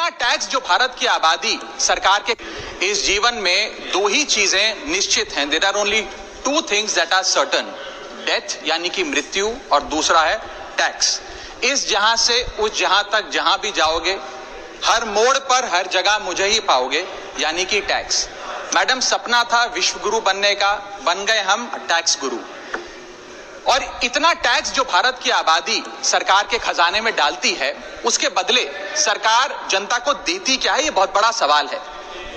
इतना टैक्स जो भारत की आबादी सरकार के इस जीवन में दो ही चीजें निश्चित हैं। There are only two things that are certain, death यानी कि मृत्यु और दूसरा है टैक्स। इस जहां से उस जहां तक जहां भी जाओगे हर मोड़ पर हर जगह मुझे ही पाओगे, यानी कि टैक्स। मैडम सपना था विश्व गुरु बनने का, बन गए हम टैक्स गुरु। और इतना टैक्स जो भारत की आबादी सरकार के खजाने में डालती है, उसके बदले सरकार जनता को देती क्या है, ये बहुत बड़ा सवाल है।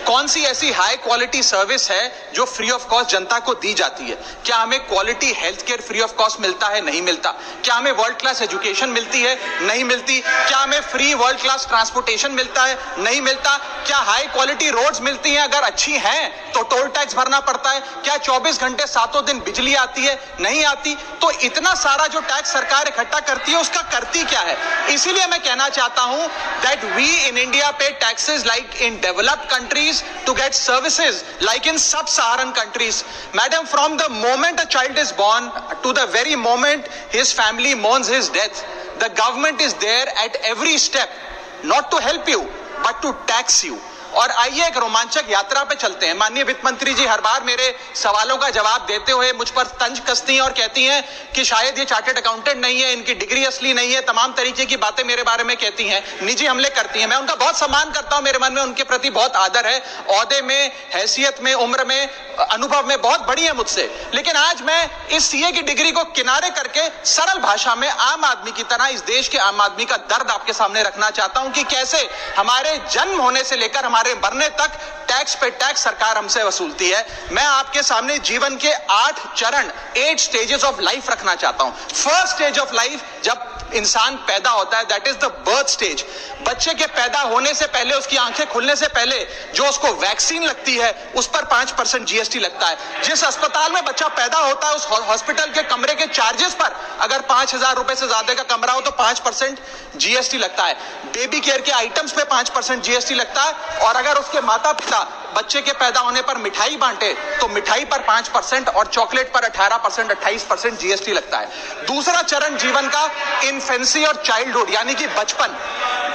कौन सी ऐसी हाई क्वालिटी सर्विस है जो फ्री ऑफ कॉस्ट जनता को दी जाती है? क्या हमें quality health care free of cost मिलता है? नहीं मिलता। क्या हमें वर्ल्ड क्लास एजुकेशन मिलती है? नहीं मिलती। क्या हमें फ्री वर्ल्ड क्लास ट्रांसपोर्टेशन मिलता है? नहीं मिलता। क्या हाई क्वालिटी रोड्स मिलती हैं? अगर अच्छी हैं तो टोल टैक्स भरना पड़ता है। क्या 24 घंटे सातों दिन बिजली आती है? नहीं आती। तो इतना सारा जो टैक्स सरकार इकट्ठा करती है, उसका करती क्या है? इसीलिए मैं कहना चाहता हूं दैट वी इन इंडिया पे taxes like in developed countries to get services like in sub-Saharan countries. Madam, from the moment a child is born to the very moment his family mourns his death, the government is there at every step, not to help you but to tax you. और आइए एक रोमांचक यात्रा पे चलते हैं। माननीय वित्त मंत्री जी हर बार मेरे सवालों का जवाब देते हुए मुझ पर तंज कसती हैं और कहती हैं कि शायद ये चार्टर्ड अकाउंटेंट नहीं है, इनकी डिग्री असली नहीं है, तमाम तरीके की बातें मेरे बारे में कहती हैं, निजी हमले करती हैं। मैं उनका बहुत सम्मान करता हूं, मेरे मन में उनके प्रति बहुत आदर है, ओहदे में, हैसियत में, उम्र में, अनुभव में बहुत बड़ी है मुझसे। लेकिन आज मैं इस सीए की डिग्री को किनारे करके सरल भाषा में आम आदमी की तरह इस देश के आम आदमी का दर्द आपके सामने रखना चाहता हूं कि कैसे हमारे जन्म होने से लेकर हमारे मरने तक टैक्स पे टैक्स सरकार हमसे वसूलती है। मैं आपके सामने जीवन के 8 चरण, 8 स्टेजेस ऑफ लाइफ रखना चाहता हूं। फर्स्ट स्टेज ऑफ लाइफ, जब इंसान पैदा होता है, that is the birth stage. बच्चे के पैदा होने से पहले, उसकी आंखें खुलने से पहले जो उसको वैक्सीन लगती है, उस पर 5% जीएसटी लगता है। जिस अस्पताल में बच्चा पैदा होता है, उस हॉस्पिटल के कमरे के चार्जेस पर अगर 5,000 रुपए से ज्यादा का कमरा हो तो 5% जीएसटी लगता है। बेबी केयर के आइटम्स पे 5% जीएसटी लगता है। और अगर उसके माता पिता बच्चे के पैदा होने पर मिठाई बांटे तो मिठाई पर 5% और चॉकलेट पर 18%, 28% जीएसटी लगता है। दूसरा चरण जीवन का इन्फेंसी और चाइल्डहुड यानी कि बचपन।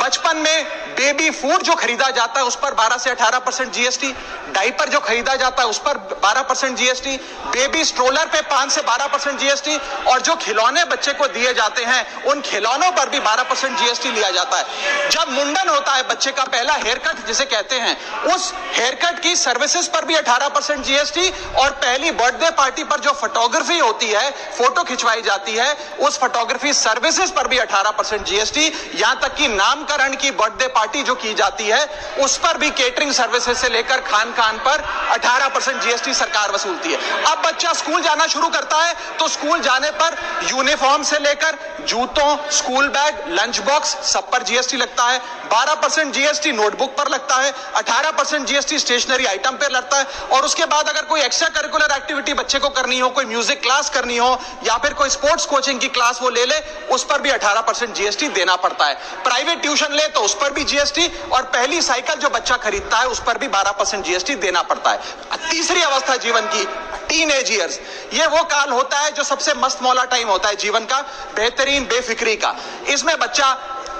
बचपन में बेबी फूड जो खरीदा जाता है उस पर 12 से 18% जीएसटी, डायपर जो खरीदा जाता है उस पर 12% जीएसटी, बेबी स्ट्रोलर पे 5 से 12% जीएसटी, और जो खिलौने बच्चे को दिए जाते हैं उन खिलौनों पर भी 12% जीएसटी लिया जाता है। जब मुंडन होता है बच्चे का, पहला हेयर कट जिसे कहते हैं, उस हेयर कट की सर्विसेज पर भी 18% जीएसटी, और पहली बर्थडे पार्टी पर जो फोटोग्राफी होती है, फोटो खिंचवाई जाती है, उस फोटोग्राफी सर्विसेज पर भी 18% जीएसटी। यहां तक कि नामकरण की बर्थडे पार्टी जो की जाती है उस पर भी, केटरिंग सर्विसेज से लेकर खान पर 18% जीएसटी सरकार वसूलती है। अब बच्चा स्कूल जाना शुरू करता है तो स्कूल जाने पर यूनिफॉर्म से लेकर जूतों, स्कूल बैग, लंच बॉक्स सब पर जीएसटी लगता है। 12% जीएसटी नोटबुक पर लगता है, 18% जीएसटी स्टेशनरी आइटम पर लगता है। और उसके बाद अगर कोई एक्स्ट्रा करिकुलर एक्टिविटी बच्चे को करनी हो, कोई म्यूजिक क्लास करनी हो या फिर कोई स्पोर्ट्स कोचिंग की क्लास वो ले ले, उस पर भी 18% जीएसटी देना पड़ता है। प्राइवेट ट्यूशन ले तो उस पर भी जीएसटी, और पहली साइकिल जो बच्चा खरीदता है उस पर भी 12% जीएसटी देना पड़ता है। तीसरी अवस्था जीवन की, टीनेज ईयर्स, ये वो काल होता है जो सबसे मस्त मौला टाइम होता है जीवन का, बेहतरीन बेफिक्री का। इसमें बच्चा,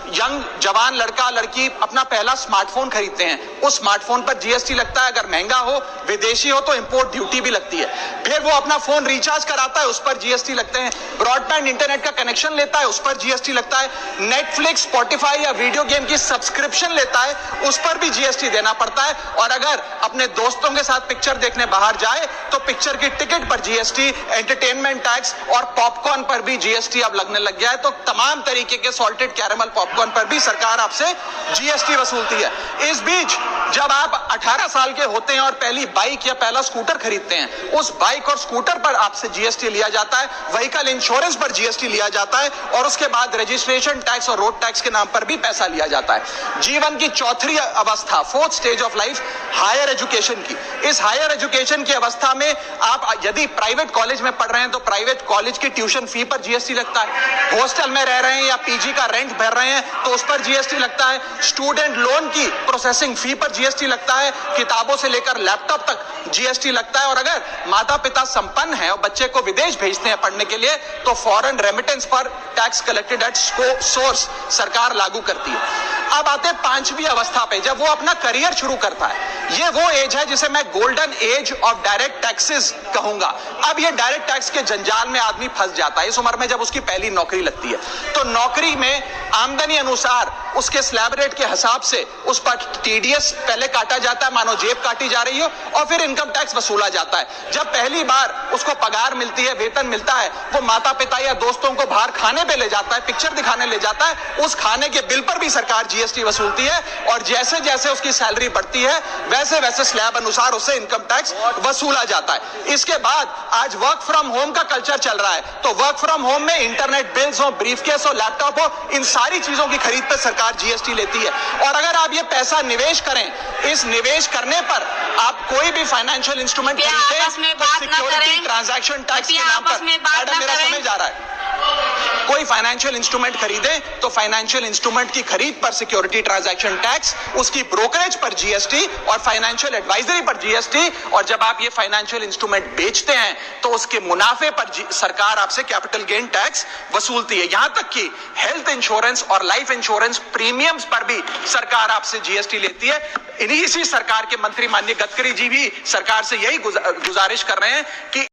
यंग जवान लड़का लड़की अपना पहला स्मार्टफोन खरीदते हैं, उस स्मार्टफोन पर जीएसटी लगता है। अगर महंगा हो, विदेशी हो तो इंपोर्ट ड्यूटी भी लगती है। फिर वो अपना फोन रिचार्ज कराता है, उस पर जीएसटी लगते हैं। ब्रॉडबैंड इंटरनेट का कनेक्शन लेता है, उस पर जीएसटी लगता है। नेटफ्लिक्स, स्पॉटिफाई या वीडियो गेम की सब्सक्रिप्शन लेता है, उस पर भी जीएसटी देना पड़ता है। और अगर अपने दोस्तों के साथ पिक्चर देखने बाहर जाए तो पिक्चर की टिकट पर जीएसटी, एंटरटेनमेंट टैक्स और पॉपकॉर्न पर भी जीएसटी अब लगने लग गया है। तो तमाम तरीके के सॉल्टेड कैरेमल पॉपकॉर्न पर भी सरकार आपसे जीएसटी वसूलती है। इस बीच जब आप 18 साल के होते हैं और पहली बाइक या पहला स्कूटर खरीदते हैं, उस बाइक और स्कूटर पर आपसे जीएसटी लिया जाता है, व्हीकल इंश्योरेंस पर जीएसटी लिया जाता है, और उसके बाद रजिस्ट्रेशन टैक्स और रोड टैक्स के नाम पर भी पैसा लिया जाता है। जीवन की चौथी अवस्था, fourth stage of life, higher education की। इस हायर एजुकेशन की अवस्था में आप यदि प्राइवेट कॉलेज में पढ़ रहे हैं तो प्राइवेट कॉलेज की ट्यूशन फी पर जीएसटी लगता है। हॉस्टल में रह रहे हैं या पीजी का रेंट भर रहे हैं तो उस पर जीएसटी लगता है। स्टूडेंट लोन की प्रोसेसिंग फी पर जीएसटी लगता है। किताबों से लेकर लैपटॉप तक जीएसटी लगता है। और अगर माता पिता संपन्न हैं और बच्चे को विदेश भेजते हैं पढ़ने के लिए तो फॉरेन रेमिटेंस पर टैक्स कलेक्टेड एट सोर्स सरकार लागू करती है। अब आते हैं पांचवी अवस्था पे, जब वो अपना करियर शुरू करता है। ये वो एज है जिसे मैं golden age of direct taxes कहूंगा। अब ये डायरेक्ट टैक्स के जंजाल में आदमी फंस जाता है इस उम्र में, जब उसकी पहली नौकरी लगती है। तो नौकरी में आमदनी अनुसार उसके स्लैब रेट के हिसाब से उस पर टीडीएस पहले काटा जाता है, मानो जेब काटी जा रही हो, और फिर इनकम टैक्स वसूला जाता है। जब पहली बार उसको पगार मिलती है, वेतन मिलता है, वो माता पिता या दोस्तों को बाहर खाने पे ले जाता है, पिक्चर दिखाने ले जाता है, उस खाने के बिल पर भी सरकार जीएसटी वसूलती है। और जैसे जैसे उसकी सैलरी बढ़ती है वैसे वैसे स्लैब अनुसार उससे इनकम टैक्स वसूला जाता है। इसके बाद आज वर्क फ्रॉम होम का कल्चर चल रहा है, तो वर्क फ्रॉम होम में इंटरनेट बिल्स हो, ब्रीफकेस हो, लैपटॉप हो, इन सारी चीजों की खरीद पर सरकार जीएसटी लेती है। और अगर आप ये पैसा निवेश करें, इस निवेश करने पर आप कोई भी फाइनेंशियल इंस्ट्रूमेंट खरीदें तो सिक्योरिटी ट्रांजैक्शन टैक्स के नाम पर, मैडम मेरा समय जा रहा है, कोई फाइनेंशियल इंस्ट्रूमेंट खरीदे तो फाइनेंशियल इंस्ट्रूमेंट की खरीद पर सिक्योरिटी ट्रांजैक्शन टैक्स, उसकी ब्रोकरेज पर जीएसटी और फाइनेंशियल एडवाइजरी पर जीएसटी। और जब आप ये फाइनेंशियल इंस्ट्रूमेंट बेचते हैं तो उसके मुनाफे पर सरकार आपसे कैपिटल गेन टैक्स वसूलती है। यहां तक कि हेल्थ इंश्योरेंस और लाइफ इंश्योरेंस प्रीमियम्स पर भी सरकार आपसे जीएसटी लेती है। इसी सरकार के मंत्री माननीय गडकरी जी भी सरकार से यही गुजारिश कर रहे हैं कि